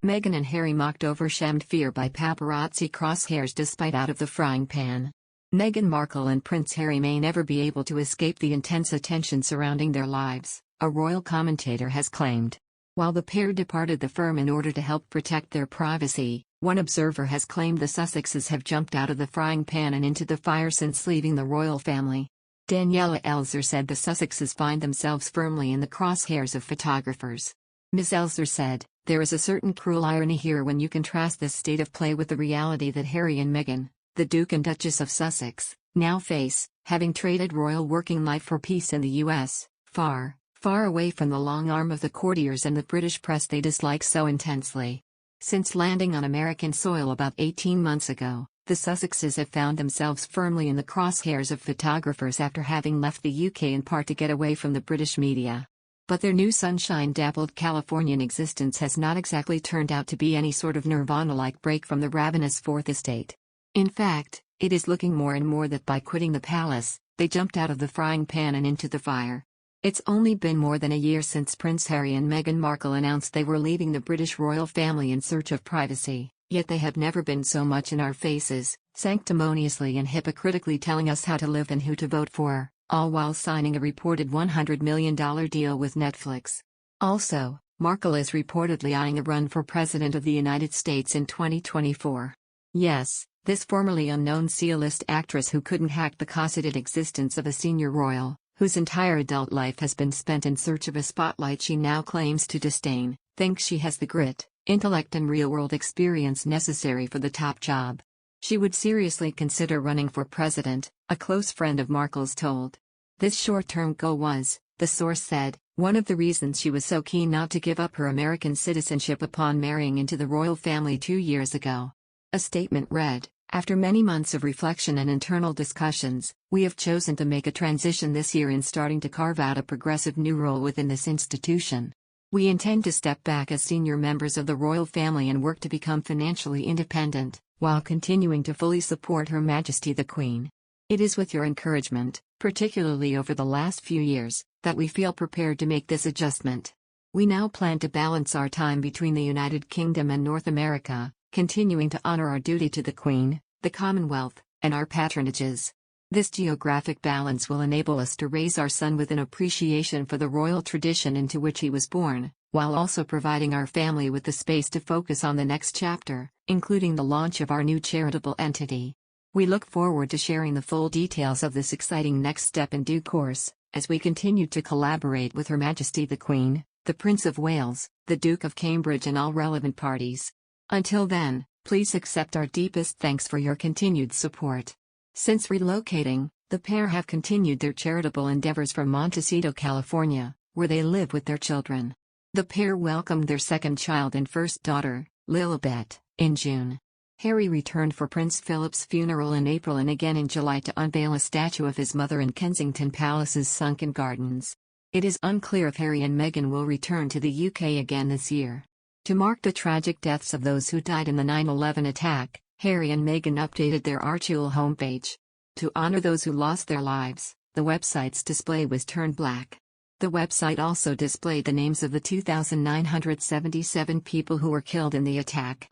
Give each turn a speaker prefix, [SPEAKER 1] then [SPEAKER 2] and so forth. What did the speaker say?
[SPEAKER 1] Meghan and Harry mocked over shamed fear by paparazzi crosshairs despite out of the frying pan. Meghan Markle and Prince Harry may never be able to escape the intense attention surrounding their lives, a royal commentator has claimed. While the pair departed the firm in order to help protect their privacy, one observer has claimed the Sussexes have jumped out of the frying pan and into the fire since leaving the royal family. Daniela Elzer said the Sussexes find themselves firmly in the crosshairs of photographers. Ms. Elzer said, "There is a certain cruel irony here when you contrast this state of play with the reality that Harry and Meghan, the Duke and Duchess of Sussex, now face, having traded royal working life for peace in the US, far, far away from the long arm of the courtiers and the British press they dislike so intensely." Since landing on American soil about 18 months ago, the Sussexes have found themselves firmly in the crosshairs of photographers after having left the UK in part to get away from the British media. But their new sunshine-dappled Californian existence has not exactly turned out to be any sort of nirvana-like break from the ravenous Fourth Estate. In fact, it is looking more and more that by quitting the palace, they jumped out of the frying pan and into the fire. It's only been more than a year since Prince Harry and Meghan Markle announced they were leaving the British royal family in search of privacy, yet they have never been so much in our faces, sanctimoniously and hypocritically telling us how to live and who to vote for, all while signing a reported $100 million deal with Netflix. Also, Markle is reportedly eyeing a run for President of the United States in 2024. Yes, this formerly unknown C-list actress who couldn't hack the cosseted existence of a senior royal, whose entire adult life has been spent in search of a spotlight she now claims to disdain, thinks she has the grit, intellect and real-world experience necessary for the top job. She would seriously consider running for president, a close friend of Markle's told. This short-term goal was, the source said, one of the reasons she was so keen not to give up her American citizenship upon marrying into the royal family 2 years ago. A statement read, "After many months of reflection and internal discussions, we have chosen to make a transition this year in starting to carve out a progressive new role within this institution. We intend to step back as senior members of the royal family and work to become financially independent, while continuing to fully support Her Majesty the Queen. It is with your encouragement, particularly over the last few years, that we feel prepared to make this adjustment. We now plan to balance our time between the United Kingdom and North America, continuing to honor our duty to the Queen, the Commonwealth, and our patronages. This geographic balance will enable us to raise our son with an appreciation for the royal tradition into which he was born, while also providing our family with the space to focus on the next chapter, including the launch of our new charitable entity. We look forward to sharing the full details of this exciting next step in due course, as we continue to collaborate with Her Majesty the Queen, the Prince of Wales, the Duke of Cambridge and all relevant parties. Until then, please accept our deepest thanks for your continued support." Since relocating, the pair have continued their charitable endeavors from Montecito, California, where they live with their children. The pair welcomed their second child and first daughter, Lilibet, in June. Harry returned for Prince Philip's funeral in April and again in July to unveil a statue of his mother in Kensington Palace's sunken gardens. It is unclear if Harry and Meghan will return to the UK again this year. To mark the tragic deaths of those who died in the 9/11 attack, Harry and Meghan updated their Archie homepage. To honor those who lost their lives, the website's display was turned black. The website also displayed the names of the 2,977 people who were killed in the attack.